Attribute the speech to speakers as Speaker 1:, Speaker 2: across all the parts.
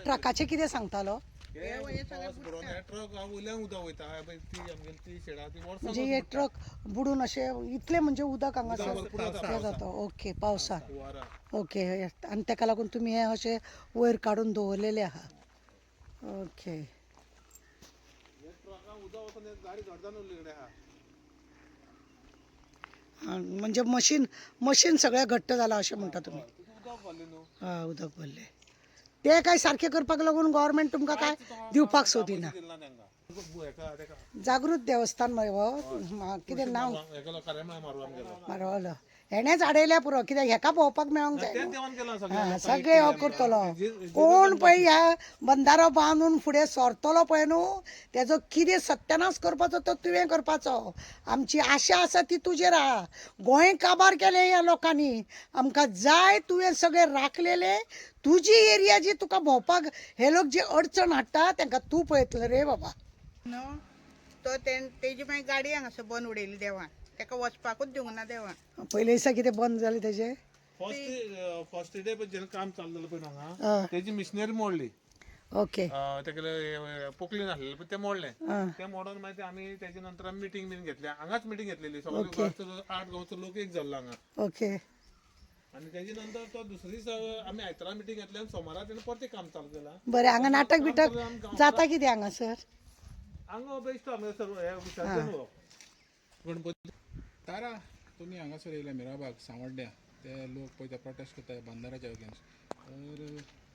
Speaker 1: ट्रकाचे कितें सांगतालो म्हणजे हे ट्रक बुडून असे इतले म्हणजे उदक हांगासर जाता ओके पावसात ओके आणि ताका लागून तुमी हे अशे वयर काडून दवरलेले आहा ओके म्हणजे मशीन सगळें घट्ट जाला अशें म्हणटा तुमी हय उदक भरले ते काय सारखे करपाक लागून गव्हर्मेंट तुमकां काय दिवपाक सोदिना जागृत देवस्थान मरे हो कितें नांव मारवालो हेणेच आडयल्या पुरो कित्याक हेका भोंवपाक मेळोंक जाय सगळे हो करतलो कोण पळय ह्या बंदारो बांदून फुडें सरतलो पळय न्हू तेजो कितें सत्यानाश करपाचो तो तुवें करपाचो आमची आशा आसा ती तुजेर आहा गोंय काबार केलें ह्या लोकांनी आमकां जाय तुवें सगळे राखलेले तुजी एरिया जी तुका भोंवपाक हे लोक जे अडचण हाडटा तांकां तूं पळयतलो रे बाबा
Speaker 2: न्हू तो तेजी मागीर गाडी हांगासर बंद उडयली देवान ताका वचपाकूच दिवंक ना देवान
Speaker 1: पयले दिसा कितें बंद जालें तेजें
Speaker 3: फर्स्ट डे जेन्ना काम चालू जालें पळय हांगा तेजी मिशनरी मोडली
Speaker 1: ओके
Speaker 3: तेका पोकलीन आसलेलें पण तें मोडलें तें मोडून मागीर आमी तेजे नंतर आमी मिटींग बीन घेतली हांगाच मिटींग घेतलेली सगळो 8 गांवचो लोक एक जाल्लो हांगा
Speaker 1: ओके
Speaker 3: आणि तेजे नंतर तो दुसरे दीस आमी आयतारा मिटींग घेतली आनी सोमारा तेणें परत काम चालू केलां
Speaker 1: बरें हांगा नाटक बिटक जाता कितें हांगासर
Speaker 3: हांगा बेस्ट हांगा गणपती
Speaker 4: तारा तुमी हांगासर येयल्या मिराबाग सांवड्ड्या ते लोक पळय ते प्रोटेस्ट करता बंदाराच्या अगेन्स्ट तर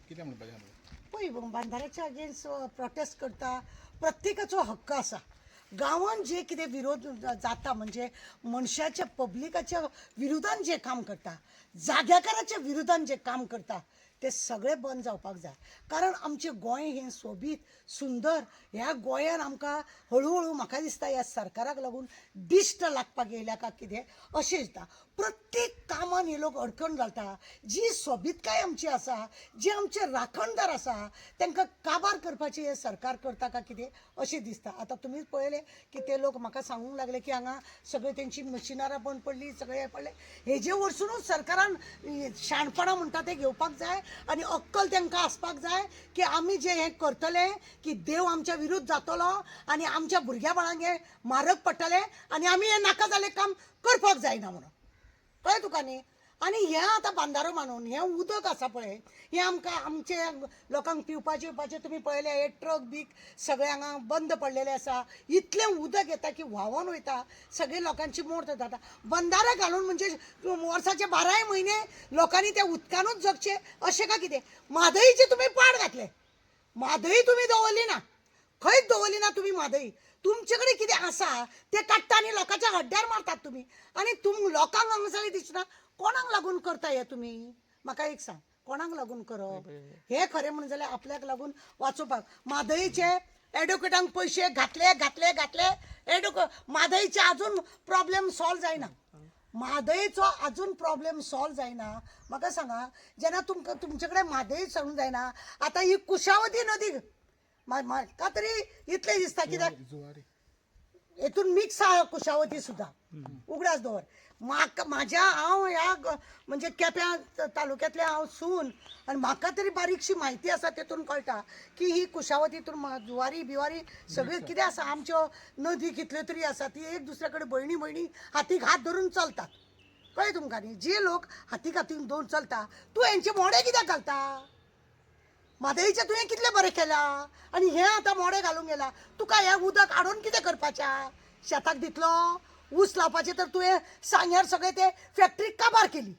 Speaker 4: कितें म्हणपाचें आमकां
Speaker 1: पळय बंधाऱ्याच्या अगेन्स्ट प्रोटेस्ट करता प्रत्येकाचो हक्क आसा गांवांत जे कितें विरोध जाता म्हणजे मनशाच्या पब्लिकाच्या विरोधान जे काम करता जाग्याकाराच्या विरोधान जे काम करता ते सगळे बंद जावपाक जाय कारण आमचें गोंय हें सोबीत सुंदर ह्या गोंयान आमकां हळू म्हाका दिसता ह्या सरकाराक लागून दिश्ट लागपाक येयल्या काय कितें अशें दिसता प्रत्येक कामान हे लोक अडकण घालता जी सोबीतकाय आमची आसा जे आमचे राखणदार आसा तांकां काबार करपाचें हें सरकार करता काय कितें अशें दिसता आतां तुमीच पळयलें की ते लोक म्हाका सांगूंक लागले की हांगा सगळे तेंची मशिनरां बंद पडली सगळे पडले हेजे वरसूनच सरकारान शाणपणां म्हणटा ते घेवपाक जाय आनी अक्कल तांकां आसपाक जाय की आमी जे हें करतले की देव आमच्या विरुद्ध जातलो आनी आमच्या भुरग्या बाळांक हें म्हारग पडटलें आनी आमी हें नाका जालें काम करपाक जायना म्हणून कळ्ळें तुका न्ही आनी हें आतां बांदारो मानून हें उदक आसा पळय हें आमकां आमचे लोकांक पिवपाचें तुमी पळयलें हे ट्रक बीक सगळे हांगा बंद पडलेले आसा इतलें उदक येता की व्हांवून वयता सगळे लोकांची मोड जाता बंदारे घालून म्हणजे वर्साचे 12 म्हयने लोकांनी त्या उदकानूच जगचे अशें काय कितें म्हादईचे तुमी पाड घातले म्हादई तुमी दवरली ना खंयच दवरली ना तुमी म्हादई तुमचे कडेन कितें आसा तें काडटा आनी लोकांच्या हड्ड्यार मारतात तुमी आनी लोकांक हांगासर दिसना कोणाक लागून करता हे तुमी म्हाका एक सांग कोणाक लागून करप हे खरें म्हणून जाल्यार आपल्याक लागून वाचोवपाक म्हादईचे एडुकेटांक पयशे घातले म्हादईचे अजून प्रॉब्लेम सॉल्व जायना म्हादईचो अजून प्रॉब्लेम सॉल्व जायना म्हाका सांगा जेन्ना तुमकां तुमचे कडेन म्हादई सॉल्व जायना आतां ही कुशावती नदी म्हाका तरी इतलें दिसता कित्याक हेतून मिक्स आहा कुशावती सुद्दां उगडास दवर म्हाज्या हांव ह्या म्हणजे केप्यां तालुक्यांतले हांव सून आनी म्हाका तरी बारीकशी म्हायती आसा तेतून कळटा की ही कुशावतीतून जुवारी बिवारी सगळी कितें आसा आमच्यो नदी कितल्यो तरी आसा ती एक दुसऱ्या कडेन भयणी हातीक हात धरून चलतात कळ्ळें तुमकां न्ही जे लोक हातीक धरून चलता तूं हेंचे मोडे कित्याक घालता म्हादईचें तुवें कितलें बरें केलां आनी हें आतां मोडे घालूंक गेला तुका हें उदक हाडून कितें करपाचें शेताक दितलो ऊस लावपाचें तर तुवें सांग्यार सगळें तें फॅक्ट्री काबार केली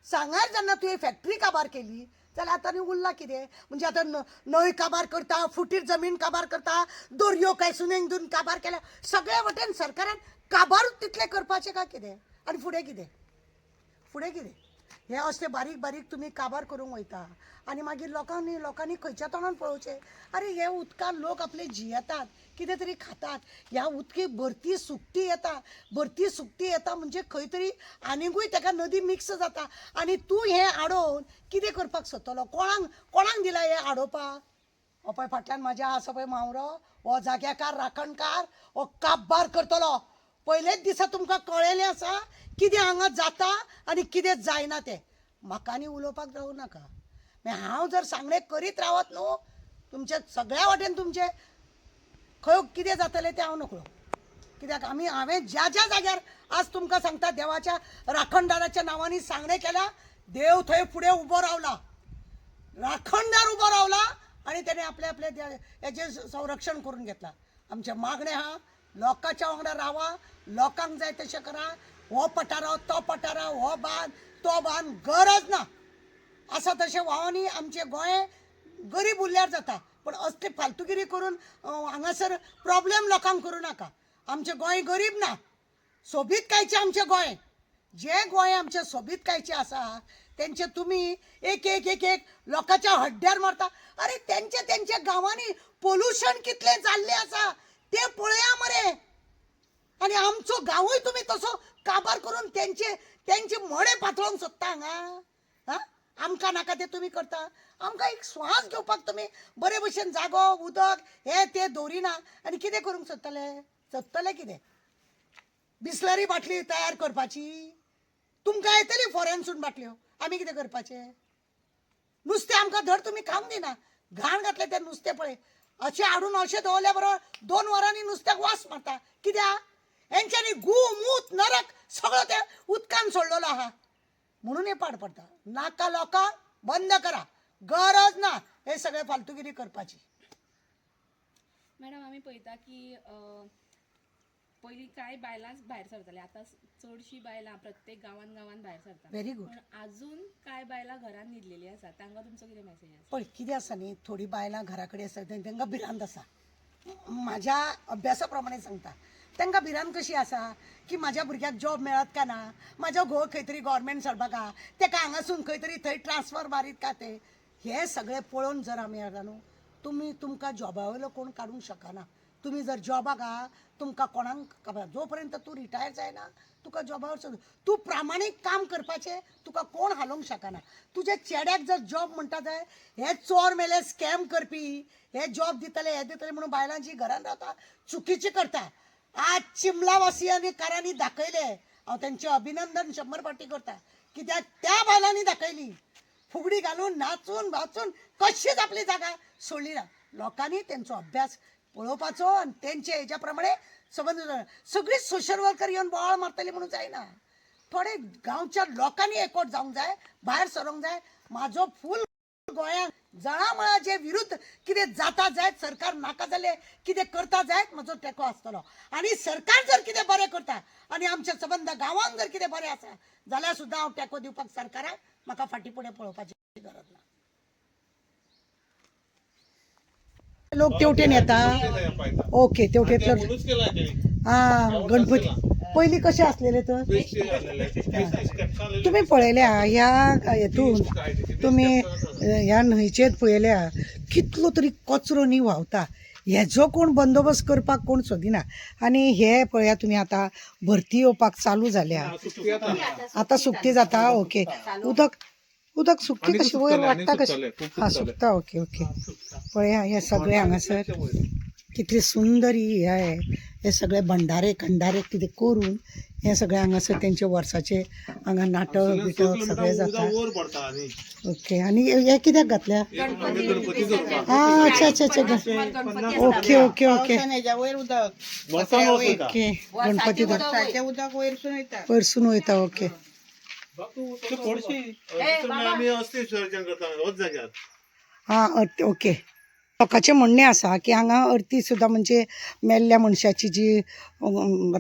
Speaker 1: सांग्यार जेन्ना तुवें फॅक्ट्री काबार केली जाल्यार आतां न्ही उरलां कितें म्हणजे आतां न्हंय काबार करता फुटीर जमीन काबार करता दर्यो काय सुनेंदून काबार केल्या सगळे वटेन सरकारान काबारूच तितलें करपाचें काय कितें आनी फुडें कितें हे असले बारीक तुमी काबार करूंक वयता आनी मागीर लोकांनी खंयच्या तोंडान पळोवचें अरे हे उदकान लोक आपले जियेतात कितें तरी खातात ह्या उदकी भरती सुकती येता म्हणजे खंय तरी आनिकूय ताका नदी मिक्स जाता आनी तूं हें आडोवन कितें करपाक सोदतलो कोणाक दिला हें आडोवपाक हो पळय फाटल्यान म्हाज्या आसा पळय मावरो हो जाग्याकार राखणकार हो काबार करतलो पयलेच दिसा तुमकां कळयलें आसा कितें हांगा जाता आनी कितें जायना तें म्हाका आनी उलोवपाक जावं नाका हांव जर सांगणें करीत रावत न्हू तुमचे सगळ्या वाटेन तुमचे खंय कितें जातलें तें हांव नकळो. कित्याक हांवें ज्या ज्या जाग्यार आज तुमकां सांगता देवाच्या राखणदाराच्या नांवांनी सांगणें केल्या, देव थंय फुडें उबो रावला, राखणदार उबो रावला आनी तेणें आपले हेजें संरक्षण करून घेतला. आमचें मागणें आहा, लोकांच्या वांगडा रावा, लोकांक जाय तशें करा. हो पठाराव तो पठाराव, हो बांद तो बांद गरज ना. आसा तशें व्हांवनी आमचें गोंय गरीब उरल्यार जाता, पण असली फालतुगिरी करून हांगासर प्रॉब्लेम लोकांक करूं नाका. आमचें गोंय गरीब ना, सोबीतकायेचें आमचें गोंय. जें गोंय आमचें सोबीतकायेचें आसा तेंचे तुमी एक एक एक एक लोकांच्या हड्ड्यार मारता. अरे तेंच्या गांवांनी पोल्युशन कितलें जाल्लें आसा तें पळया मरे. आनी आमचो गांवूय तुमी तसो काबार करून तेंचे मडे पातळोवंक सोदता हांगा. आमकां नाका तें तुमी करता. आमकां एक श्वास घेवपाक तुमी बरे भशेन जागो उदक हे तें दवरिना आनी कितें करूंक सोदतले कितें? बिस्लरी बाटली तयार करपाची? तुमकां येतली फॉरेनसून बाटल्यो, आमी कितें करपाचें? नुस्तें आमकां धड तुमी खावंक दिना. घाण घातलें तें नुस्तें पळय, अशें हाडून अशें दवरल्या बरोबर 2 वरांनी नुस्त्याक वास मारता. कित्याक? हेंच्यांनी मूत नरक सगळो त्या उदकान सोडलेलो आहा म्हणून हे पाड पडटा. नाका लोकांक बंद करा, गरज ना हे सगळे फालतुगिरी करपाची.
Speaker 5: मॅडम आमी पळयता की पयलीं कांय बायलां भायर सरताले, आतां चडशीं बायलां प्रत्येक गांवान भायर सरता.
Speaker 1: Very good.
Speaker 5: पण अजून कांय बायलां घरान न्हिदलेली आसा, तांकां तुमचो कितें मेसेज आसा?
Speaker 1: पण कितें आसा न्ही, थोडी बायलां घरा कडेन आसा तांकां भिरांत आसा. म्हाज्या अभ्यासा प्रमाणे तांकां भिरांत कशी आसा की म्हाज्या भुरग्याक जॉब मेळत काय ना, म्हाजो घोव खंय तरी गव्हर्मेंट सरपाक आहा, ताका हांगासून खंय तरी थंय ट्रान्सफर मारीत काय ते हे सगळें पळोवन जर आमी हाडला न्हू, तुमकां जॉबा वयलो कोण काडूंक शकना. तुमी जर जॉबाक आहा तुमकां कोणाक जो पर्यंत तूं रिटायर जायना तुका जॉबावर सोड. तूं प्रामाणीक काम करपाचें तुका कोण हालोवंक शकना. तुज्या चेड्याक जर जॉब म्हणटा जाय हे चोर मेले स्कॅम करपी हे जॉब दितले हे दितले म्हणून बायलां जी घरान रावता चुकीची करता. आज चिमलावासियांनी कारांनी दाखयले, हांव तेंचें अभिनंदन 100 फावटी करता. कित्याक त्या बायलांनी दाखयली फुगडी घालून नाचून वाचून कशीच आपली जागा सोडली ना. लोकांनी तेंचो अभ्यास पळोवपाचो आनी तेंचे हेज्या प्रमाणे संबंद. सगळीच सोशल वर्कर येवन बोवाळ मारतली म्हणून जायना. थोडे गांवच्या लोकांनी एकवट जावंक जाय, भायर सरोंक जाय. म्हाजो फूल गोंयांक जळामळा जे विरुद्ध कितें जाता जायत, सरकार नाका जाल्ले कितें करता जायत म्हजो तेंको आसतलो. आनी सरकार जर कितें बरें करता आनी आमचे संबंद गांवांक जर कितें बरें आसा जाल्यार सुद्दां हांव तेंको दिवपाक सरकाराक म्हाका फाटीं फुडें पळोवपाची गरज ना. लोक तेवटेन येता. ओके तेवटेंतलो
Speaker 3: म्हणूनच केला त्यांनी.
Speaker 1: गणपती पयलीं कशें आसलेले तर तुमी पळयल्या ह्या हेतून तुमी ह्या न्हंयचेर पळयल्या कितलो तरी कचरो न्ही व्हांवता. हेजो कोण बंदोबस्त करपाक कोण सोदिना. आनी हे पळया तुमी आतां भरती येवपाक चालू जाल्या, आतां सुकती जाता. ओके उदक सुकती कशी वयर वाडटा कशी सुकता. ओके पळया हे सगळे हांगासर कितली सुंदर ही हे सगळे भंडारे खंडारे कितें करून हे सगळे हांगासर तेंचे वर्साचे हांगा नाटक बिटक सगळे जाता. ओके आनी हे कित्याक घातल्या? अच्छा ओके गणपती
Speaker 2: उदक
Speaker 1: वयरसून वयता. Okay okay. लोकांचें म्हणणें आसा की हांगा अर्ती सुद्दां म्हणजे मेल्ल्या मनशाची जी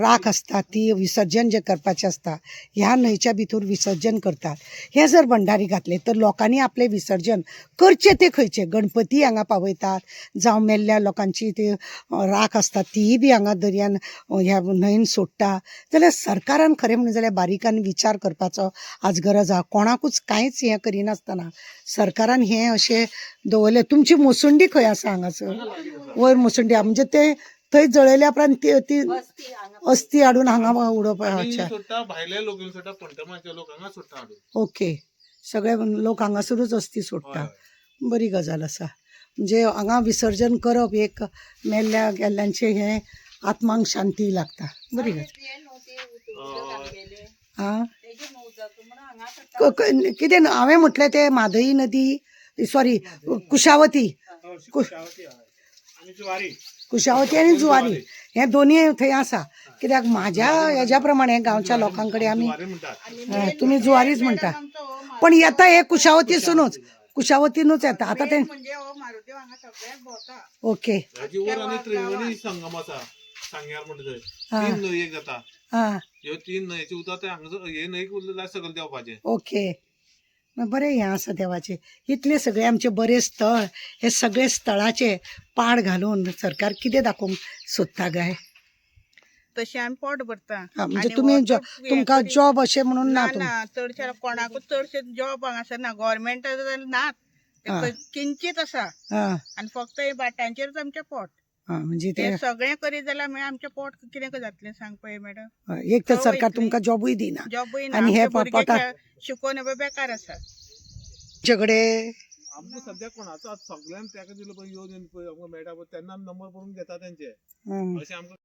Speaker 1: राख आसता ती विसर्जन जे करपाचें आसता ह्या न्हंयच्या भितर विसर्जन करतात. हे जर भंडारी घातले तर लोकांनी आपले विसर्जन करचे ते खंयचे? गणपती हांगा पावयतात जावं मेल्ल्या लोकांची ती राख आसता तीय बी हांगा दर्यान ह्या न्हंयेन सोडटा जाल्यार सरकारान खरें म्हणून जाल्यार बारीकान विचार करपाचो आज गरज आहा. कोणाकूच कांयच हें करिनासतना सरकारान हें अशें दवरलें. तुमची मुसुंडी खंय आसा हांगासर? वयर मुसुंडी आहा म्हणजे ते थंय जळयल्या उपरांत ती अस्थी हाडून हांगा उडोवपाक. अच्छा
Speaker 3: भायल्या लोक सोडटा, पंटमाचे लोक हांगा सोडटा हाडून.
Speaker 1: ओके सगळे लोक हांगासरूच अस्थी सोडटा. बरी गजाल आसा. म्हणजे हांगा विसर्जन करप एक मेल्ल्या गेल्ल्यांचे हे आत्मांक शांती लागता. बरी गजाल. कितें हांवें म्हटलें ते म्हादई नदी सॉरी कुशावती कुशावती आणि जुवारी हे दोन्ही थंय आसा कित्याक म्हाज्या हेज्या प्रमाणे गांवच्या लोकांकडे आमी तुमी जुवारीच म्हणटा पण येता हे कुशावतीसूनच कुशावतीनूच येता आता ते
Speaker 2: म्हणजे हो मारुती हांगा सगळ्याक भोंवता.
Speaker 1: ओके
Speaker 3: हाजीवर आणि त्रिवेणी संगम आसा सांग्यार म्हणटा थंय 3 न्हंय एक जाता
Speaker 1: हा
Speaker 3: ह्यो 3 न्हंयचे उदक ते हांगा हे न्हंयक उरलें सकयल देवपाचें.
Speaker 1: ओके बरें हें आसा देवाचें इतले सगळे आमचे बरे स्थळ हे सगळे स्थळाचे पाड घालून सरकार कितें दाखोवंक सोदता काय
Speaker 2: तशें आमी पोट भरता.
Speaker 1: म्हणजे
Speaker 2: आनी
Speaker 1: तुमी
Speaker 2: हो
Speaker 1: जो-
Speaker 2: तो हे
Speaker 1: तुमकां
Speaker 2: करी-
Speaker 1: जॉब अशें म्हणून ना
Speaker 2: ना
Speaker 1: तुम
Speaker 2: ना चडशे कोणाकूच चडशे जॉब हांगासर ना गव्हर्मेंट नात
Speaker 1: हा.
Speaker 2: किंचित आसा
Speaker 1: हा
Speaker 2: आनी फक्त हे बाटांचेरच आमचें पोट
Speaker 1: हा म्हणजे ते
Speaker 2: ते सगळें करीत जाल्यार मागीर आमचें पोट कितें जातलें सांग पळय मॅडम.
Speaker 1: एक तर सरकार तुमकां जॉबूय दिना
Speaker 2: जॉबूय ना
Speaker 1: आनी हे
Speaker 2: आमचे भुरगे
Speaker 1: पोटार
Speaker 2: शिकून हे बेकार आसा.
Speaker 1: तुमच्याकडे
Speaker 3: आमकां सद्या कोणाचो आतां सगळ्यांक तेका दिलो पळय येवन पळय आमकां मेळटा पळय तेन्ना आमी नंबर बरोवन घेता तेंचे अशें आमकां